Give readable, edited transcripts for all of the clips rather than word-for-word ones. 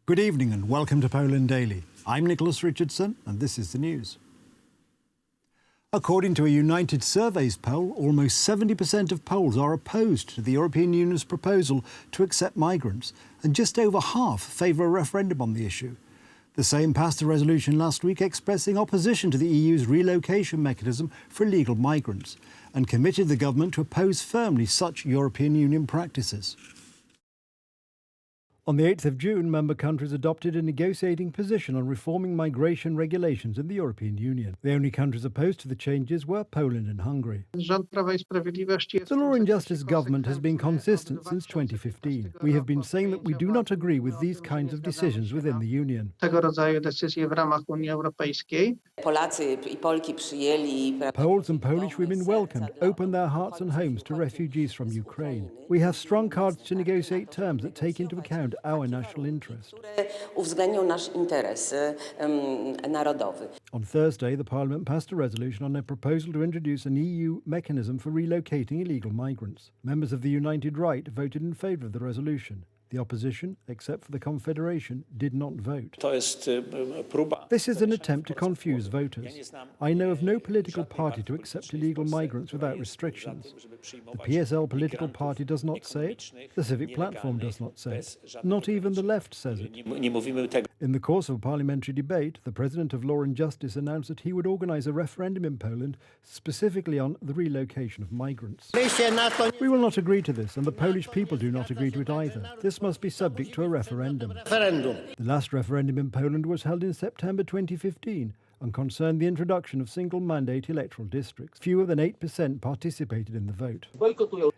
Good evening and welcome to Poland Daily. I'm Nicholas Richardson and this is the news. According to a United Surveys poll, almost 70% of Poles are opposed to the European Union's proposal to accept migrants, and just over half favour a referendum on the issue. The Sejm passed a resolution last week expressing opposition to the EU's relocation mechanism for illegal migrants and committed the government to oppose firmly such European Union practices. On the 8th of June, member countries adopted a negotiating position on reforming migration regulations in the European Union. The only countries opposed to the changes were Poland and Hungary. The Law and Justice government has been consistent since 2015. We have been saying that we do not agree with these kinds of decisions within the Union. Poles and Polish women welcomed, opened their hearts and homes to refugees from Ukraine. We have strong cards to negotiate terms that take into account our national interest. On Thursday, the Parliament passed a resolution on a proposal to introduce an EU mechanism for relocating illegal migrants. Members of the United Right voted in favour of the resolution. The opposition, except for the Confederation, did not vote. This is an attempt to confuse voters. I know of no political party to accept illegal migrants without restrictions. The PSL political party does not say it. The Civic Platform does not say it. Not even the left says it. In the course of a parliamentary debate, the President of Law and Justice announced that he would organise a referendum in Poland specifically on the relocation of migrants. We will not agree to this, and the Polish people do not agree to it either. This must be subject to a referendum. The last referendum in Poland was held in September 2015 and concerned the introduction of single-mandate electoral districts. Fewer than 8% participated in the vote.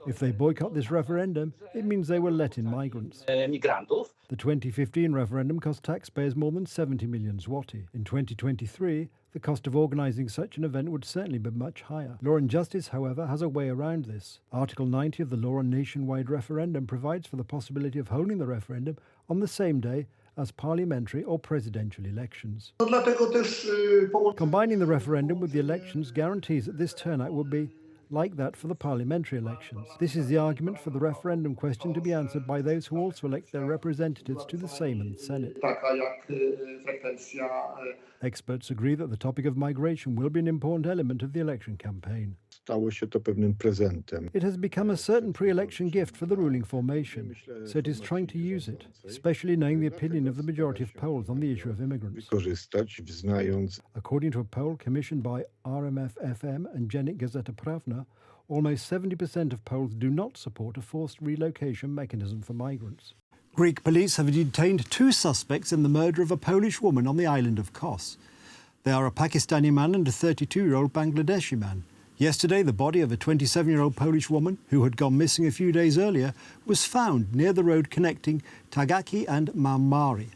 If they boycott this referendum, it means they will let in migrants. The 2015 referendum cost taxpayers more than 70 million zloty. In 2023, the cost of organising such an event would certainly be much higher. Law and Justice, however, has a way around this. Article 90 of the Law on Nationwide Referendum provides for the possibility of holding the referendum on the same day as parliamentary or presidential elections. Combining the referendum with the elections guarantees that this turnout will be like that for the parliamentary elections. This is the argument for the referendum question to be answered by those who also elect their representatives to the Sejm and Senate. Experts agree that the topic of migration will be an important element of the election campaign. It has become a certain pre-election gift for the ruling formation, so it is trying to use it, especially knowing the opinion of the majority of Poles on the issue of immigrants. According to a poll commissioned by RMF-FM and Dziennik Gazeta Prawna, almost 70% of Poles do not support a forced relocation mechanism for migrants. Greek police have detained 2 suspects in the murder of a Polish woman on the island of Koss. They are a Pakistani man and a 32-year-old Bangladeshi man. Yesterday, the body of a 27-year-old Polish woman, who had gone missing a few days earlier, was found near the road connecting Tagaki and Marmari.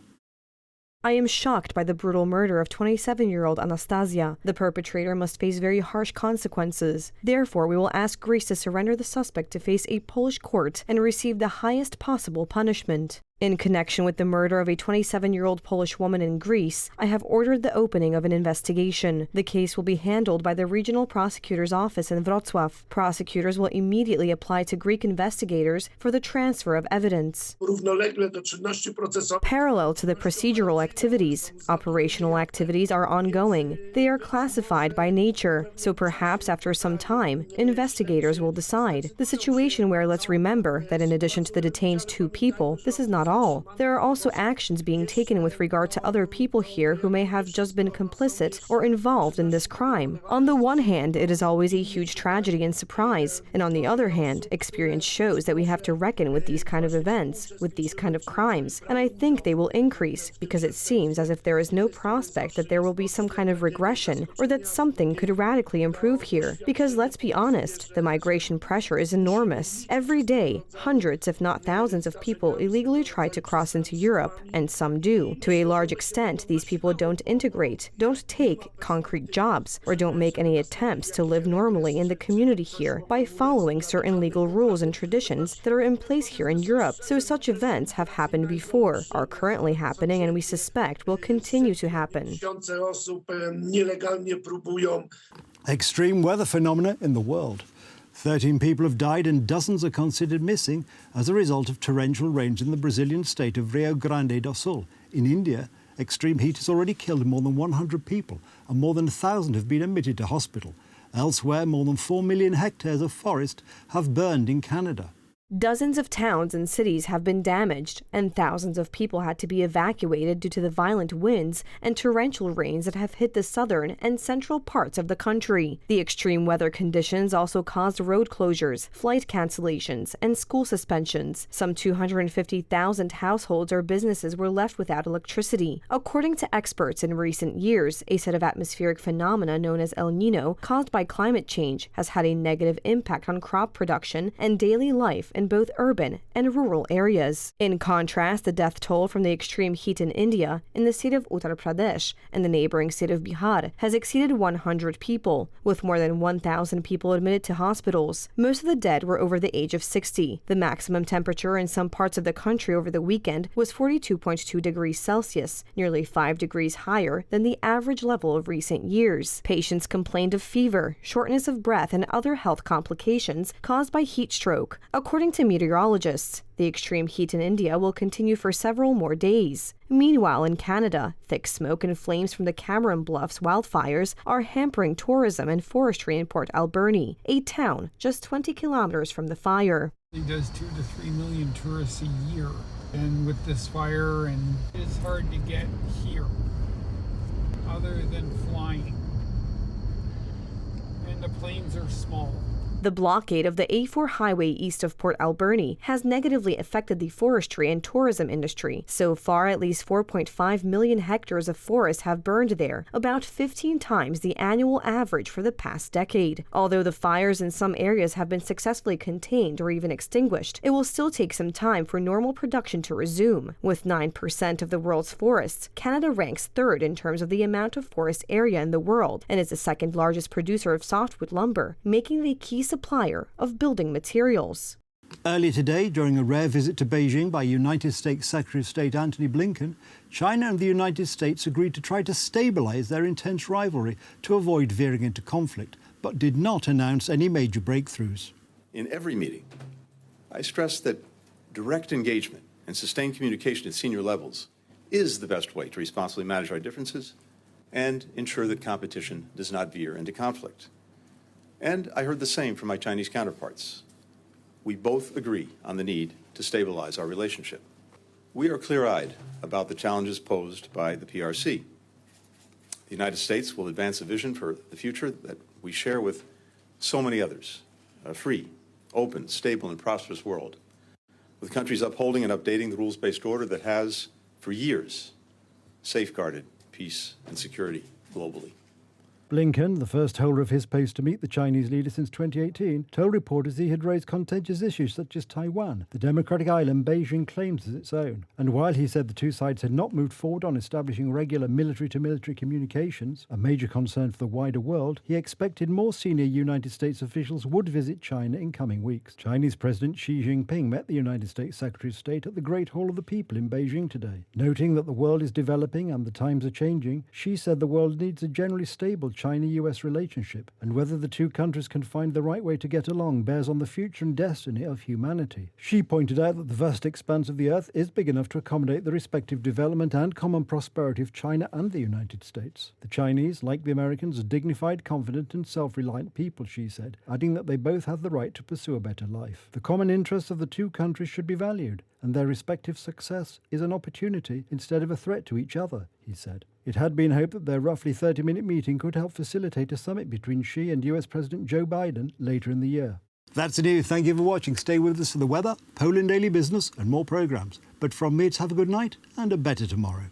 I am shocked by the brutal murder of 27-year-old Anastasia. The perpetrator must face very harsh consequences. Therefore, we will ask Greece to surrender the suspect to face a Polish court and receive the highest possible punishment. In connection with the murder of a 27-year-old Polish woman in Greece, I have ordered the opening of an investigation. The case will be handled by the Regional Prosecutor's Office in Wrocław. Prosecutors will immediately apply to Greek investigators for the transfer of evidence. Parallel to the procedural activities, operational activities are ongoing. They are classified by nature, so perhaps after some time, investigators will decide. The situation where, let's remember that in addition to the detained 2 people, this is not all. There are also actions being taken with regard to other people here who may have just been complicit or involved in this crime. On the one hand, it is always a huge tragedy and surprise, and on the other hand, experience shows that we have to reckon with these kind of events, with these kind of crimes, and I think they will increase because it seems as if there is no prospect that there will be some kind of regression or that something could radically improve here. Because let's be honest, the migration pressure is enormous. Every day, hundreds if not thousands of people illegally try to cross into Europe, and some do. To a large extent, these people don't integrate, don't take concrete jobs, or don't make any attempts to live normally in the community here by following certain legal rules and traditions that are in place here in Europe. So such events have happened before, are currently happening, and we suspect will continue to happen. Extreme weather phenomena in the world. 13 people have died and dozens are considered missing as a result of torrential rains in the Brazilian state of Rio Grande do Sul, In India, extreme heat has already killed more than 100 people and more than 1,000 have been admitted to hospital. Elsewhere, more than 4 million hectares of forest have burned in Canada. Dozens of towns and cities have been damaged, and thousands of people had to be evacuated due to the violent winds and torrential rains that have hit the southern and central parts of the country. The extreme weather conditions also caused road closures, flight cancellations, and school suspensions. Some 250,000 households or businesses were left without electricity. According to experts, in recent years, a set of atmospheric phenomena known as El Nino, caused by climate change, has had a negative impact on crop production and daily life in both urban and rural areas. In contrast, the death toll from the extreme heat in India, in the state of Uttar Pradesh and the neighboring state of Bihar, has exceeded 100 people, with more than 1,000 people admitted to hospitals. Most of the dead were over the age of 60. The maximum temperature in some parts of the country over the weekend was 42.2 degrees Celsius, nearly 5 degrees higher than the average level of recent years. Patients complained of fever, shortness of breath, and other health complications caused by heat stroke. According to meteorologists, the extreme heat in India will continue for several more days. Meanwhile, in Canada, thick smoke and flames from the Cameron Bluffs wildfires are hampering tourism and forestry in Port Alberni, a town just 20 kilometers from the fire. It does 2 to 3 million tourists a year, and with this fire, and it's hard to get here other than flying, and the planes are small. The blockade of the A4 highway east of Port Alberni has negatively affected the forestry and tourism industry. So far, at least 4.5 million hectares of forest have burned there, about 15 times the annual average for the past decade. Although the fires in some areas have been successfully contained or even extinguished, it will still take some time for normal production to resume. With 9% of the world's forests, Canada ranks third in terms of the amount of forest area in the world and is the second largest producer of softwood lumber, making the key supplier of building materials. Earlier today, during a rare visit to Beijing by United States Secretary of State Antony Blinken, China and the United States agreed to try to stabilize their intense rivalry to avoid veering into conflict, but did not announce any major breakthroughs. In every meeting, I stress that direct engagement and sustained communication at senior levels is the best way to responsibly manage our differences and ensure that competition does not veer into conflict. And I heard the same from my Chinese counterparts. We both agree on the need to stabilize our relationship. We are clear-eyed about the challenges posed by the PRC. The United States will advance a vision for the future that we share with so many others, a free, open, stable, and prosperous world, with countries upholding and updating the rules-based order that has, for years, safeguarded peace and security globally. Blinken, the first holder of his post to meet the Chinese leader since 2018, told reporters he had raised contentious issues such as Taiwan, the democratic island Beijing claims as its own. And while he said the two sides had not moved forward on establishing regular military-to-military communications, a major concern for the wider world, he expected more senior United States officials would visit China in coming weeks. Chinese President Xi Jinping met the United States Secretary of State at the Great Hall of the People in Beijing today. Noting that the world is developing and the times are changing, Xi said the world needs a generally stable China-US relationship, and whether the two countries can find the right way to get along bears on the future and destiny of humanity. Xi pointed out that the vast expanse of the Earth is big enough to accommodate the respective development and common prosperity of China and the United States. The Chinese, like the Americans, are dignified, confident and self-reliant people, Xi said, adding that they both have the right to pursue a better life. The common interests of the two countries should be valued, and their respective success is an opportunity instead of a threat to each other, he said. It had been hoped that their roughly 30-minute meeting could help facilitate a summit between Xi and US President Joe Biden later in the year. That's the news. Thank you for watching. Stay with us for the weather, Poland Daily Business and more programmes. But from me, it's have a good night and a better tomorrow.